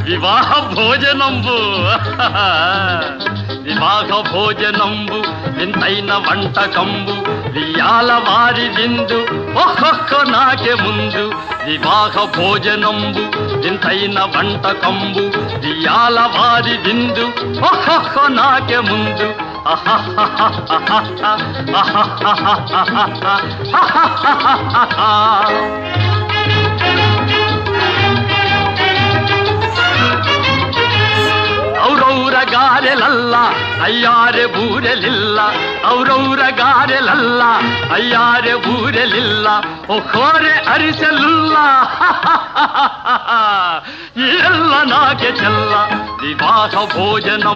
వివాహ భోజనంబు వివాహ భోజనంబు వింతైన వంటకంబు వియాల వారి విందు ఒక్కొక్క నాకే ముందు వివాహ భోజనంబు వింతైన వంటకంబు వియాల వారి విందు ఒక్కొక్క నాకే ముందు ಔರೌರ ಗಾರೆಲಲ್ಲ ಅಯ್ಯಾರೆ ಬೂರೆಲಿಲ್ಲ ಔರೌರ ಗಾರೆಲಲ್ಲ ಅಯ್ಯಾರೆ ಬೂರೆಲಿಲ್ಲ ಒಕ್ಕೋರೆ ಅರಿಸಲಿಲ್ಲ ಎಲ್ಲ ನಾಗೆ ಚೆಲ್ಲ ವಿವಾಹ ಭೋಜನ